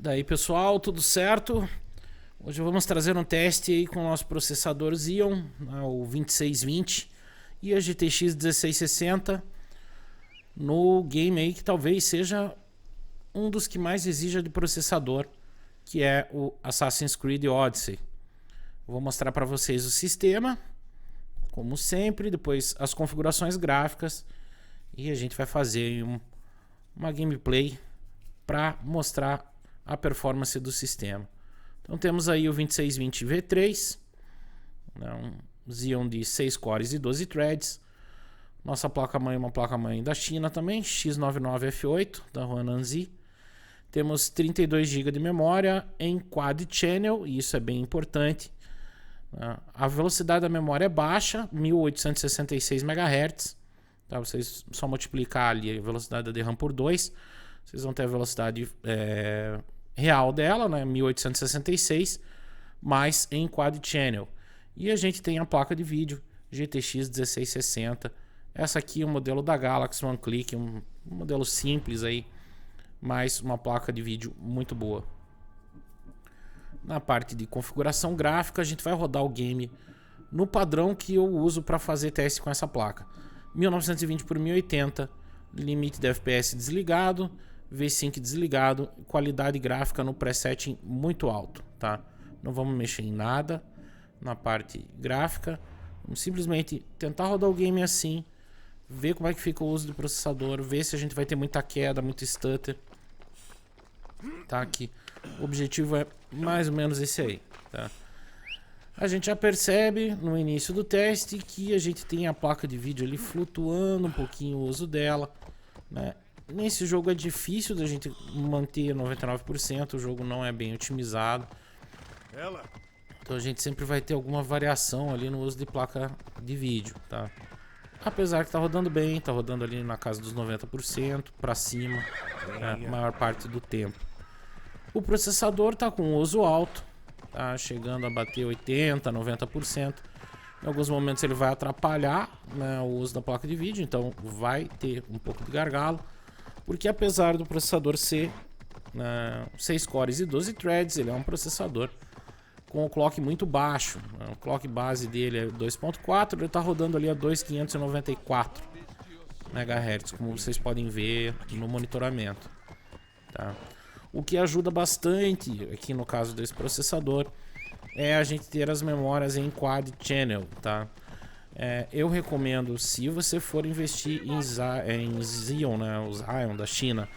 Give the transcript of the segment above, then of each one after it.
Daí pessoal, tudo certo? Hoje vamos trazer um teste aí com o nosso processador Xeon, né, o 2620 e a GTX 1660 no game aí que talvez seja um dos que mais exija de processador, que é o Assassin's Creed Odyssey. Vou mostrar para vocês o sistema, como sempre, depois as configurações gráficas e a gente vai fazer uma gameplay para mostrar a performance do sistema. Então temos aí o 2620 V3, um Xeon de 6 cores e 12 threads. Nossa placa-mãe é uma placa-mãe da China também, X99F8 da Huananzi. Temos 32 GB de memória em Quad Channel, e isso é bem importante. A velocidade da memória é baixa, 1866 MHz. Tá? Vocês só multiplicar ali a velocidade da DRAM por 2, vocês vão ter a velocidade real dela, né? 1866, mais em Quad Channel. E a gente tem a placa de vídeo GTX 1660. Essa aqui é o modelo da Galaxy One Click, um modelo simples aí, mas uma placa de vídeo muito boa. Na parte de configuração gráfica, a gente vai rodar o game no padrão que eu uso para fazer teste com essa placa. 1920 por 1080, limite de FPS desligado, V-Sync desligado, qualidade gráfica no presetting muito alto, tá? Não vamos mexer em nada na parte gráfica, vamos simplesmente tentar rodar o game assim, ver como é que fica o uso do processador, ver se a gente vai ter muita queda, muito stutter, tá? Aqui o objetivo é mais ou menos esse aí, tá? A gente já percebe no início do teste que a gente tem a placa de vídeo ali flutuando um pouquinho o uso dela, né? Nesse jogo é difícil da gente manter 99%, o jogo não é bem otimizado. Então a gente sempre vai ter alguma variação ali no uso de placa de vídeo, tá? Apesar que tá rodando bem, tá rodando ali na casa dos 90% para cima, né, a maior parte do tempo. O processador tá com uso alto, tá chegando a bater 80%, 90%. Em alguns momentos ele vai atrapalhar, né, o uso da placa de vídeo, então vai ter um pouco de gargalo. Porque apesar do processador ser 6 cores e 12 threads, ele é um processador com o clock muito baixo. O clock base dele é 2.4, ele está rodando ali a 2.594 MHz, como vocês podem ver no monitoramento. Tá? O que ajuda bastante aqui no caso desse processador é a gente ter as memórias em Quad Channel, tá? Eu recomendo, se você for investir em Xeon, né, o Xeon da China,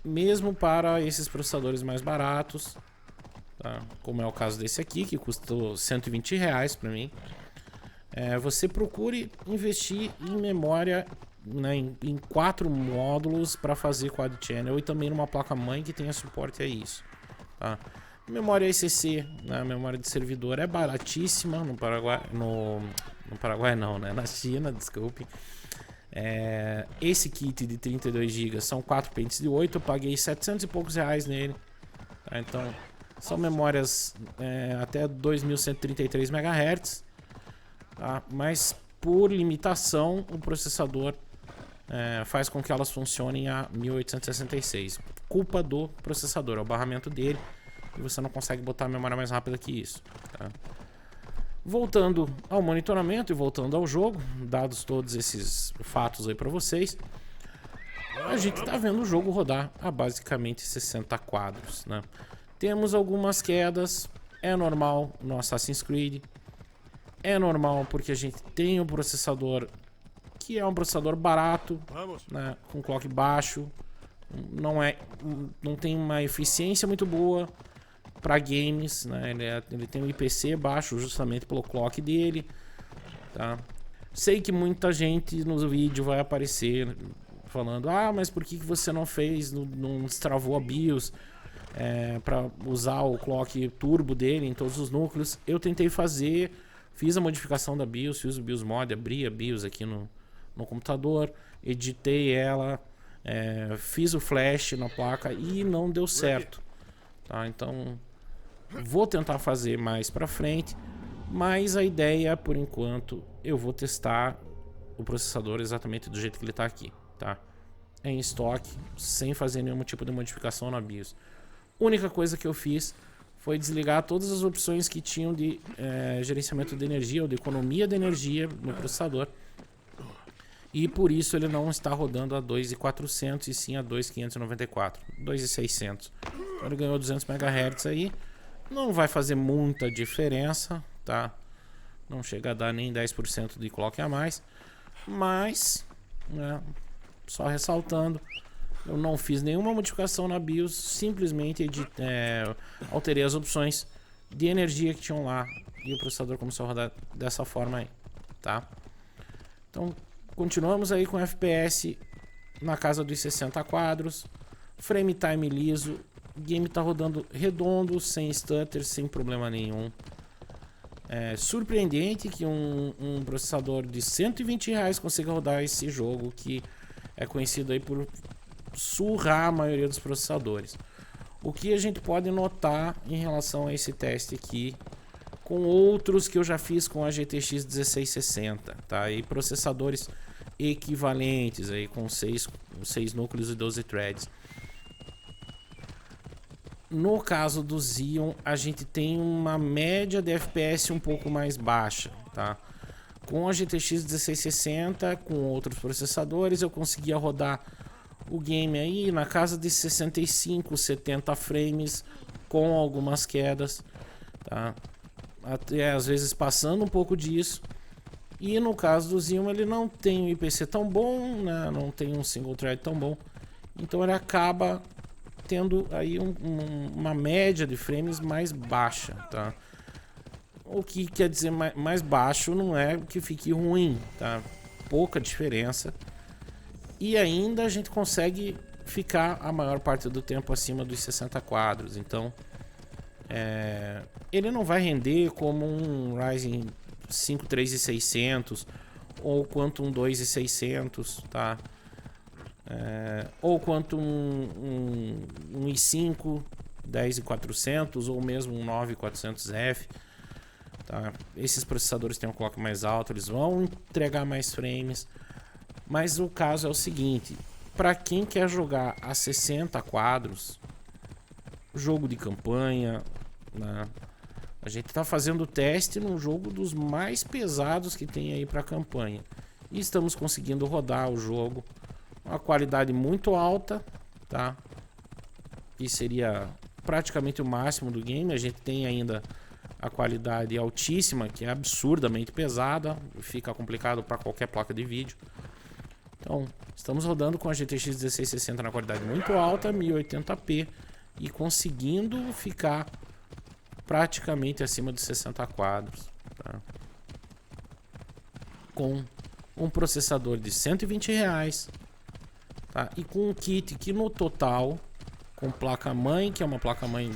mesmo para esses processadores mais baratos, tá? Como é o caso desse aqui, que custou R$120 para mim, você procure investir em memória, né, em 4 módulos para fazer Quad Channel e também numa placa-mãe que tenha suporte a isso, tá? Memória ECC, né, memória de servidor, é baratíssima no Paraguai, no Paraguai não, né, na China, desculpe. Esse kit de 32 GB são 4 pentes de 8, eu paguei 700 e poucos reais nele, tá? Então são memórias até 2133 MHz, tá? Mas por limitação o processador faz com que elas funcionem a 1866. Culpa do processador, é o barramento dele, e você não consegue botar a memória mais rápida que isso, tá? Voltando ao monitoramento e voltando ao jogo, dados todos esses fatos aí para vocês, a gente tá vendo o jogo rodar a basicamente 60 quadros, né? Temos algumas quedas, é normal no Assassin's Creed, é normal porque a gente tem um processador que é um processador barato, né, com clock baixo, não tem uma eficiência muito boa para games, né? Ele tem um IPC baixo justamente pelo clock dele, tá? Sei que muita gente no vídeo vai aparecer falando: ah, mas por que você não fez, não destravou a BIOS para usar o clock turbo dele em todos os núcleos? Eu tentei fazer, fiz a modificação da BIOS, fiz o BIOS Mod, abri a BIOS aqui no computador, editei ela, fiz o flash na placa e não deu certo, tá? Então vou tentar fazer mais pra frente, mas a ideia por enquanto eu vou testar o processador exatamente do jeito que ele tá aqui, tá? em estoque, sem fazer nenhum tipo de modificação na BIOS. A única coisa que eu fiz foi desligar todas as opções que tinham de gerenciamento de energia ou de economia de energia no processador. E por isso ele não está rodando a 2.400 e sim a 2.594, 2.600. Então ele ganhou 200 MHz aí. Não vai fazer muita diferença, tá? Não chega a dar nem 10% de clock a mais. Mas, né, só ressaltando, eu não fiz nenhuma modificação na BIOS, simplesmente alterei as opções de energia que tinham lá e o processador começou a rodar dessa forma aí, tá? Então, continuamos aí com FPS na casa dos 60 quadros, frame time liso, o game tá rodando redondo, sem stutter, sem problema nenhum. É surpreendente que um processador de R$120 consiga rodar esse jogo que é conhecido aí por surrar a maioria dos processadores. O que a gente pode notar em relação a esse teste aqui com outros que eu já fiz com a GTX 1660, tá? E processadores equivalentes aí com 6 núcleos e 12 threads. No caso do Xeon, a gente tem uma média de FPS um pouco mais baixa, tá? Com a GTX 1660, com outros processadores, eu conseguia rodar o game aí na casa de 65, 70 frames, com algumas quedas, tá? Até às vezes passando um pouco disso. E no caso do Xeon, ele não tem um IPC tão bom, né? Não tem um single thread tão bom, então ele acaba tendo aí uma média de frames mais baixa, tá? O que quer dizer mais baixo não é que fique ruim, tá? Pouca diferença. E ainda a gente consegue ficar a maior parte do tempo acima dos 60 quadros. Então, ele não vai render como um Ryzen 5 3600 ou quanto um 2600, tá? Ou quanto um i5 10400 ou mesmo um 9400F, tá? Esses processadores têm um clock mais alto, eles vão entregar mais frames, mas o caso é o seguinte: para quem quer jogar a 60 quadros, jogo de campanha, né? A gente está fazendo o teste num jogo dos mais pesados que tem aí para campanha e estamos conseguindo rodar o jogo uma qualidade muito alta, tá? Que seria praticamente o máximo do game. A gente tem ainda a qualidade altíssima, que é absurdamente pesada, fica complicado para qualquer placa de vídeo. Então, estamos rodando com a GTX 1660 na qualidade muito alta, 1080p, e conseguindo ficar praticamente acima dos 60 quadros, tá? Com um processador de R$120, tá? E com um kit que no total, com placa-mãe, que é uma placa-mãe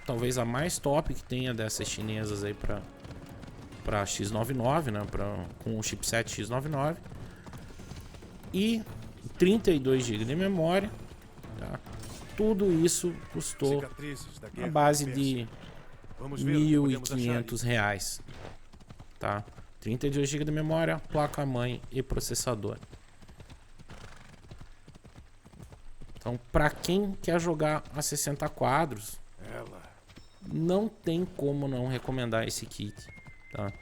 talvez a mais top que tenha dessas chinesas aí para X99, né? Com o chipset X99, e 32 GB de memória, tá? Tudo isso custou na base de R$1.500, tá? 32 GB de memória, placa-mãe e processador. Então, para quem quer jogar a 60 quadros, não tem como não recomendar esse kit, tá?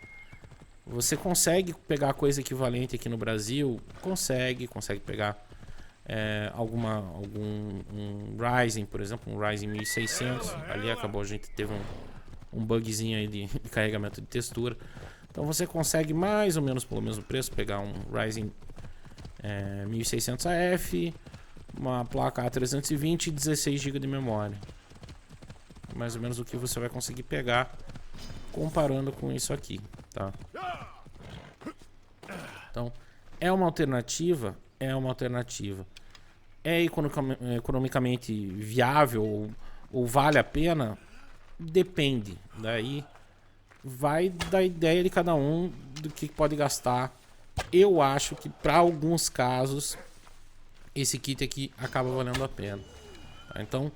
Você consegue pegar coisa equivalente aqui no Brasil? Consegue pegar um Ryzen, por exemplo, um Ryzen 1600. Ali acabou, a gente teve um bugzinho aí de carregamento de textura. Então você consegue mais ou menos pelo mesmo preço pegar um Ryzen 1600AF, uma placa A320 e 16 GB de memória. Mais ou menos o que você vai conseguir pegar comparando com isso aqui, tá? Então, é uma alternativa, É economicamente viável ou vale a pena? Depende. Daí vai da ideia de cada um do que pode gastar. Eu acho que para alguns casos esse kit aqui acaba valendo a pena. Então,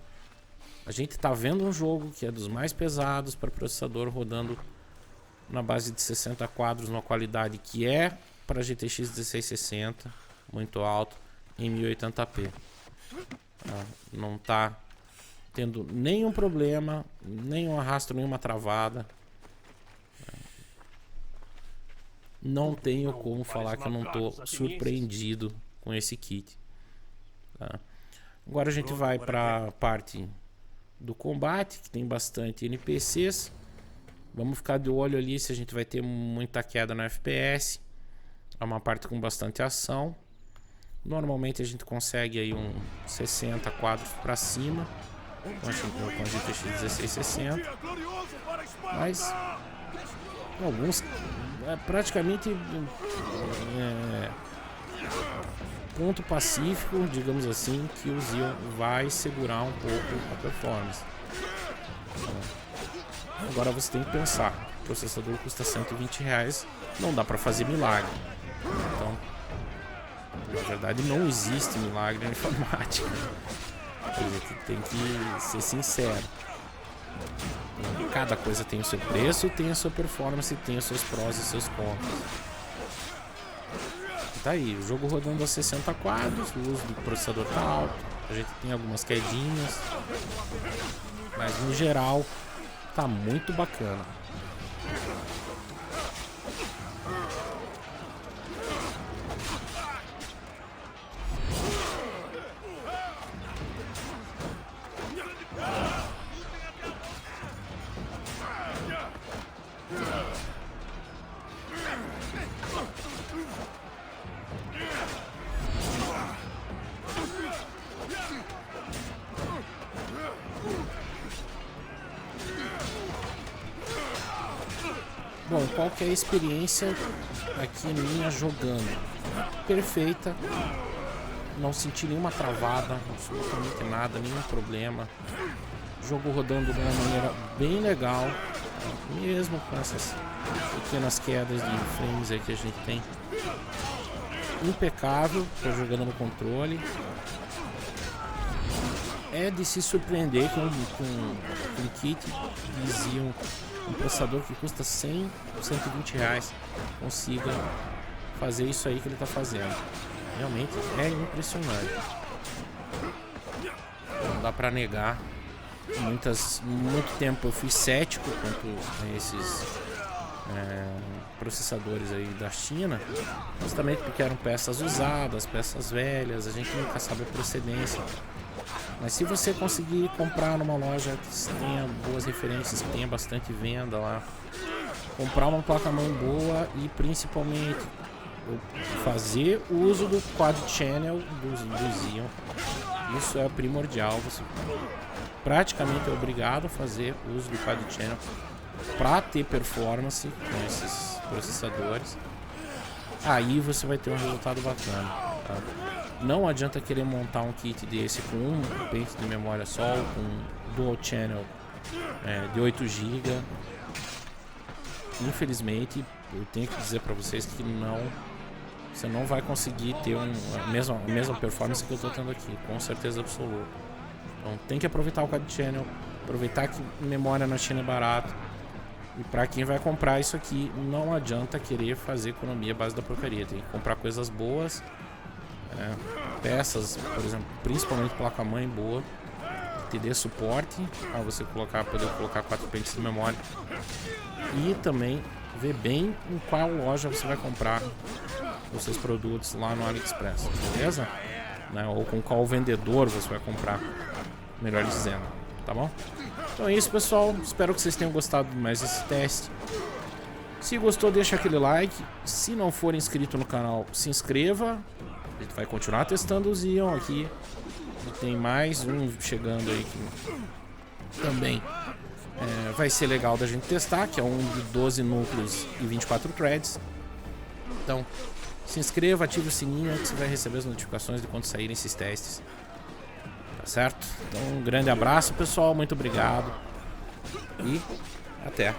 a gente está vendo um jogo que é dos mais pesados para processador, rodando na base de 60 quadros, numa qualidade que é para GTX 1660, muito alto. em 1080p. Não tá tendo nenhum problema, nenhum arrasto, nenhuma travada. Não tenho como falar que eu não tô surpreendido com esse kit. Tá? Agora a gente vai para a parte do combate, que tem bastante NPCs. Vamos ficar de olho ali se a gente vai ter muita queda no FPS. É uma parte com bastante ação. Normalmente a gente consegue aí um 60 quadros para cima com a GTX 1660. Mas alguns praticamente ponto pacífico, digamos assim, que o Xeon vai segurar um pouco a performance. Agora você tem que pensar, o processador custa R$120, não dá para fazer milagre. Então, na verdade, não existe milagre na informática. A gente tem que ser sincero. Cada coisa tem o seu preço, tem a sua performance, tem os seus prós e seus contras. Tá aí, o jogo rodando a 60 quadros, o uso do processador tá alto, a gente tem algumas quedinhas, mas no geral tá muito bacana. Bom, qual que é a experiência aqui minha jogando? Perfeita, não senti nenhuma travada, absolutamente nada, nenhum problema. Jogo rodando de uma maneira bem legal, mesmo com essas pequenas quedas de frames aí que a gente tem. Impecável, tô jogando no controle. É de se surpreender com um kit de Xeon, um processador que custa R$120 consiga fazer isso aí que ele está fazendo. Realmente é impressionante. Não dá para negar. Muito tempo eu fui cético quanto a esses processadores aí da China, justamente porque eram peças usadas, peças velhas, a gente nunca sabe a procedência. Mas se você conseguir comprar numa loja que tenha boas referências, que tenha bastante venda lá, comprar uma placa-mãe boa e principalmente fazer o uso do Quad Channel do Xeon, isso é primordial. Você praticamente é obrigado a fazer o uso do Quad Channel para ter performance com esses processadores. Aí você vai ter um resultado bacana, tá? Não adianta querer montar um kit desse com um pente de memória só, com dual channel de 8 GB. Infelizmente, eu tenho que dizer para vocês que você não vai conseguir ter a mesma performance que eu estou tendo aqui, com certeza absoluta. Então tem que aproveitar o Quad Channel, aproveitar que memória na China é barato. E para quem vai comprar isso aqui, não adianta querer fazer economia à base da porcaria. Tem que comprar coisas boas. Peças, por exemplo, principalmente placa-mãe boa, que dê suporte a você poder colocar 4 pentes de memória. E também ver bem em qual loja você vai comprar os seus produtos lá no AliExpress, beleza? Ou com qual vendedor você vai comprar, melhor dizendo, tá bom? Então é isso, pessoal, espero que vocês tenham gostado mais desse teste. Se gostou, deixa aquele like. Se não for inscrito no canal, se inscreva. A gente vai continuar testando o Xeon aqui. E tem mais um chegando aí que também vai ser legal da gente testar, que é um de 12 núcleos e 24 threads. Então, se inscreva, ative o sininho que você vai receber as notificações de quando saírem esses testes. Tá certo? Então, um grande abraço, pessoal. Muito obrigado. E até.